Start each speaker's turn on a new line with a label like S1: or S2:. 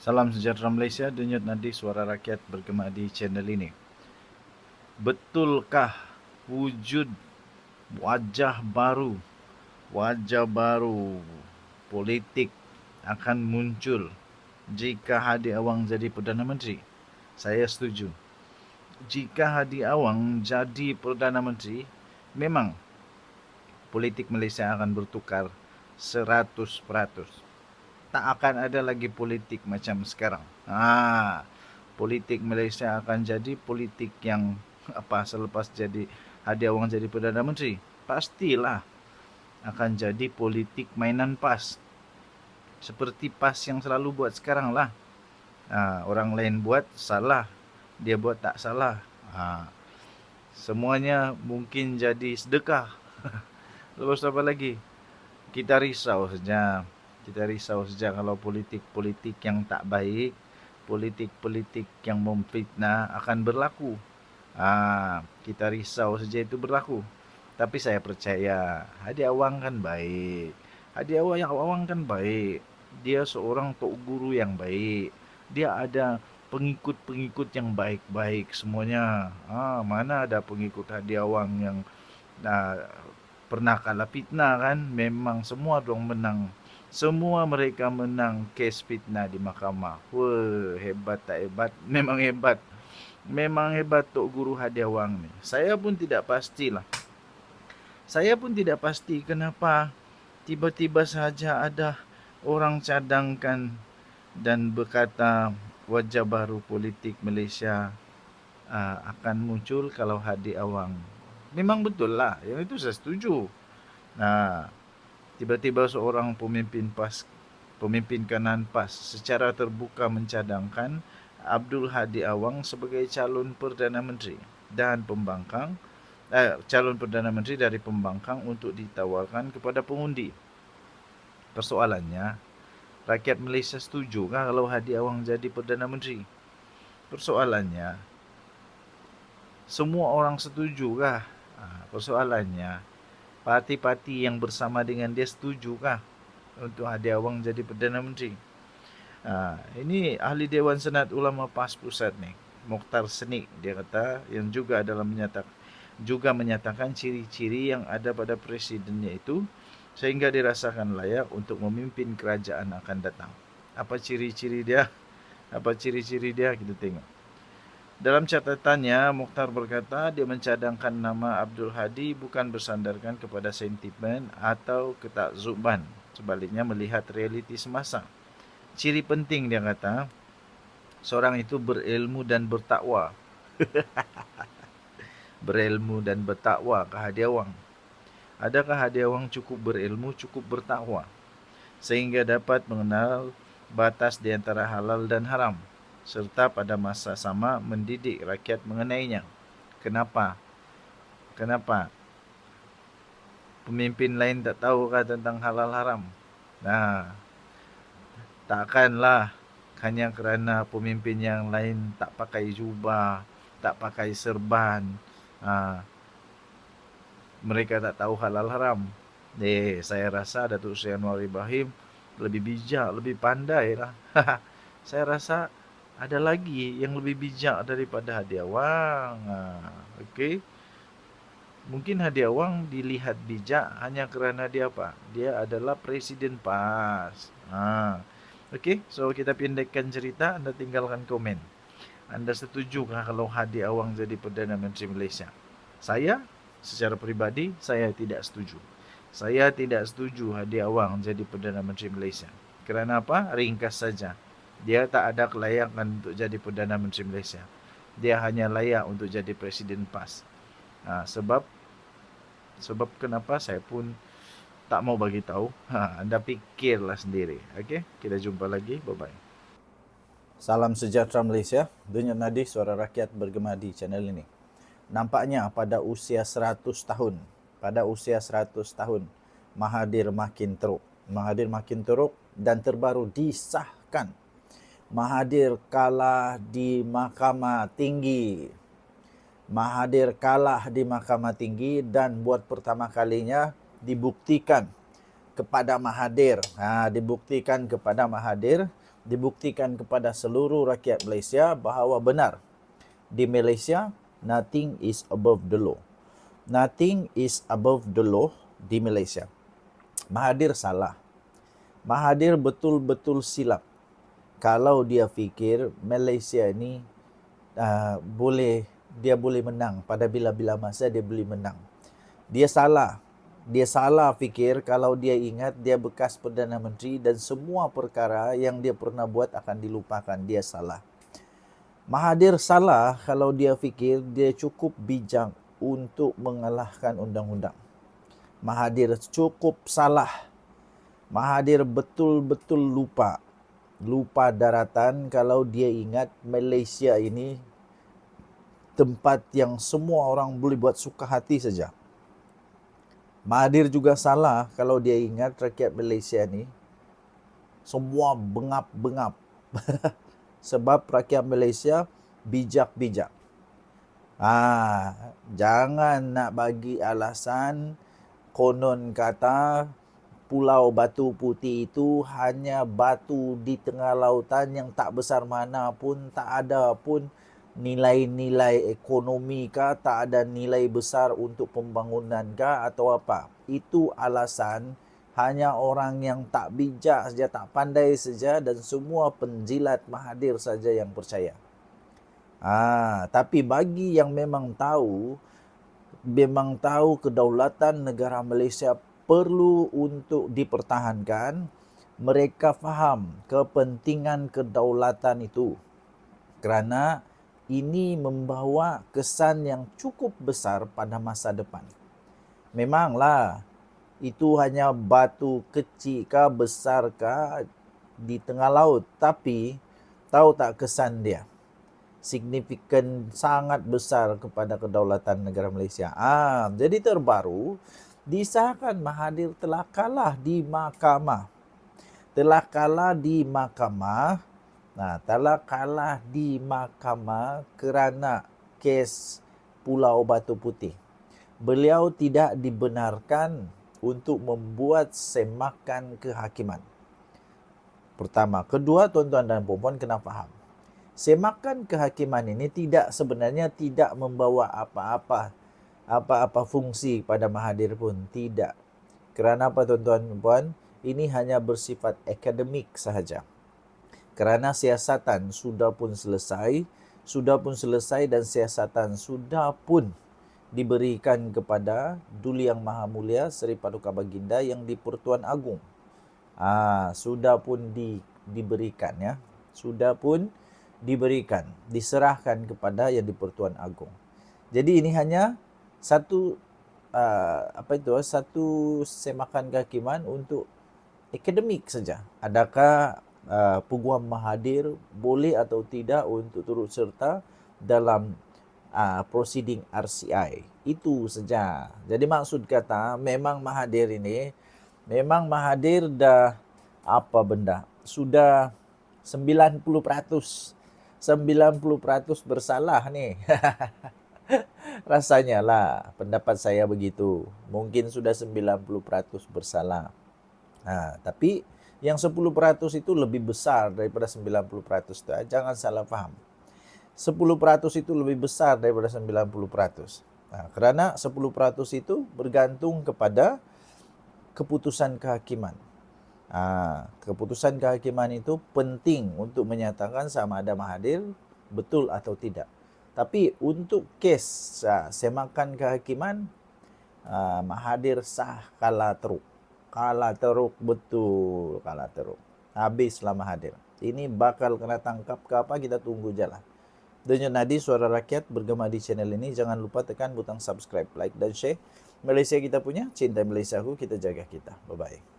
S1: Salam sejahtera Malaysia, denyut nadi suara rakyat bergema di channel ini. Betulkah wujud wajah baru, wajah baru politik akan muncul jika Hadi Awang jadi Perdana Menteri? Saya setuju. Jika Hadi Awang jadi Perdana Menteri, memang politik Malaysia akan bertukar 100%. Tak akan ada lagi politik macam sekarang. Politik Malaysia akan jadi politik yang selepas jadi Hadi Awang jadi Perdana Menteri. Pastilah akan jadi politik mainan PAS. Seperti PAS yang selalu buat sekarang lah. Orang lain buat salah, dia buat tak salah. Semuanya mungkin jadi sedekah. Lepas apa lagi? Kita risau saja kalau politik-politik yang tak baik, politik-politik yang memfitnah akan berlaku. Kita risau saja itu berlaku. Tapi saya percaya Hadi Awang kan baik. Hadi Awang kan baik. Dia seorang tok guru yang baik. Dia ada pengikut-pengikut yang baik-baik semuanya. Mana ada pengikut Hadi Awang yang pernah kalah fitnah kan? Memang semua dong menang. Semua mereka menang kes fitnah di mahkamah. Wah, hebat tak hebat? Memang hebat. Memang hebat Tok Guru Hadi Awang ni. Saya pun tidak pastilah. Saya pun tidak pasti kenapa tiba-tiba saja ada orang cadangkan dan berkata wajah baru politik Malaysia akan muncul kalau Hadi Awang. Memang betul lah, yang itu saya setuju. Tiba-tiba seorang pemimpin kanan PAS secara terbuka mencadangkan Abdul Hadi Awang sebagai calon Perdana Menteri dan calon Perdana Menteri dari pembangkang untuk ditawarkan kepada pengundi. Persoalannya, rakyat Malaysia setuju kah kalau Hadi Awang jadi Perdana Menteri? Persoalannya, semua orang setuju kah? Persoalannya, parti-parti yang bersama dengan dia setuju kah untuk Hadi Awang jadi Perdana Menteri? Ini ahli Dewan Senat Ulama PAS Pusat ni, Mokhtar Senik, dia kata, yang juga menyatakan ciri-ciri yang ada pada presidennya itu sehingga dirasakan layak untuk memimpin kerajaan akan datang. Apa ciri-ciri dia? Kita tengok. Dalam catatannya, Mokhtar berkata dia mencadangkan nama Abdul Hadi bukan bersandarkan kepada sentimen atau ketakzuban, sebaliknya melihat realiti semasa. Ciri penting dia kata, seorang itu berilmu dan bertakwa. Berilmu dan bertakwa ke Hadi Awang. Adakah Hadi Awang cukup berilmu, cukup bertakwa sehingga dapat mengenal batas di antara halal dan haram, serta pada masa sama mendidik rakyat mengenainya? Kenapa pemimpin lain tak tahukah tentang halal haram? Takkanlah hanya kerana pemimpin yang lain tak pakai jubah, tak pakai serban, mereka tak tahu halal haram. Saya rasa Datuk Seri Anwar Ibrahim lebih bijak, lebih pandai lah. Saya rasa ada lagi yang lebih bijak daripada Hadi Awang. Okey. Mungkin Hadi Awang dilihat bijak hanya kerana dia apa? Dia adalah Presiden PAS. Okey, so kita pendekkan cerita, anda tinggalkan komen. Anda setujukah kalau Hadi Awang jadi Perdana Menteri Malaysia? Saya, secara peribadi, saya tidak setuju. Saya tidak setuju Hadi Awang jadi Perdana Menteri Malaysia. Kerana apa? Ringkas saja. Dia tak ada kelayakan untuk jadi Perdana Menteri Malaysia. Dia hanya layak untuk jadi Presiden PAS. Sebab kenapa saya pun tak mau bagi tahu. Anda fikirlah sendiri. Okey, kita jumpa lagi. Bye-bye. Salam sejahtera Malaysia. Denyut nadi suara rakyat bergema di channel ini. Nampaknya pada usia 100 tahun, Mahathir makin teruk dan terbaru disahkan. Mahathir kalah di Mahkamah Tinggi dan buat pertama kalinya dibuktikan kepada Mahathir dibuktikan kepada seluruh rakyat Malaysia bahawa benar, di Malaysia nothing is above the law. Nothing is above the law di Malaysia. Mahathir salah. Mahathir betul-betul silap kalau dia fikir Malaysia ini dia boleh menang pada bila-bila masa dia boleh menang. Dia salah. Dia salah fikir kalau dia ingat dia bekas Perdana Menteri dan semua perkara yang dia pernah buat akan dilupakan. Dia salah. Mahathir salah kalau dia fikir dia cukup bijak untuk mengalahkan undang-undang. Mahathir cukup salah. Mahathir betul-betul lupa daratan kalau dia ingat Malaysia ini tempat yang semua orang boleh buat suka hati saja. Mahathir juga salah kalau dia ingat rakyat Malaysia ni semua bengap-bengap. Sebab rakyat Malaysia bijak-bijak. Jangan nak bagi alasan konon kata Pulau Batu Putih itu hanya batu di tengah lautan yang tak besar mana pun, tak ada pun nilai-nilai ekonomi kah, tak ada nilai besar untuk pembangunan kah atau apa. Itu alasan hanya orang yang tak bijak saja, tak pandai saja dan semua penjilat Mahathir saja yang percaya. Tapi bagi yang memang tahu kedaulatan negara Malaysia perlu untuk dipertahankan, mereka faham kepentingan kedaulatan itu. Kerana ini membawa kesan yang cukup besar pada masa depan. Memanglah itu hanya batu kecil kah besar kah di tengah laut, tapi tahu tak kesan dia? Signifikan sangat besar kepada kedaulatan negara Malaysia. Jadi terbaru disahkan Mahathir telah kalah di mahkamah. Telah kalah di mahkamah kerana kes Pulau Batu Putih. Beliau tidak dibenarkan untuk membuat semakan kehakiman. Pertama. Kedua, tuan-tuan dan puan-puan kena faham. Semakan kehakiman ini sebenarnya tidak membawa apa-apa fungsi pada Mahathir pun. Tidak. Kerana apa, tuan-tuan dan puan? Ini hanya bersifat akademik sahaja. Kerana siasatan sudah pun selesai dan siasatan sudah pun diberikan kepada Duli Yang Maha Mulia Seri Paduka Baginda yang di Pertuan Agong. Sudah pun diberikan ya. Sudah pun diberikan, diserahkan kepada yang di Pertuan Agong. Jadi ini hanya satu semakan kehakiman untuk akademik saja. Adakah Peguam Mahathir boleh atau tidak untuk turut serta dalam proceeding RCI. Itu saja. Jadi maksud kata memang Mahathir dah sudah 90% bersalah ni. Rasanya lah, pendapat saya begitu. Mungkin sudah 90% bersalah. Tapi yang 10% itu lebih besar daripada 90%. Jangan salah faham. 10% itu lebih besar daripada 90%. Kerana 10% itu bergantung kepada keputusan kehakiman. Keputusan kehakiman itu penting untuk menyatakan sama ada Mahathir betul atau tidak. Tapi untuk kes semakan kehakiman, Mahathir kalah teruk. Kalah teruk, betul kalah teruk. Habislah Mahathir. Ini bakal kena tangkap ke apa, kita tunggu je lah. Denyut Nadi Suara Rakyat bergema di channel ini. Jangan lupa tekan butang subscribe, like dan share. Malaysia kita punya, cinta Malaysiaku, kita jaga kita. Bye-bye.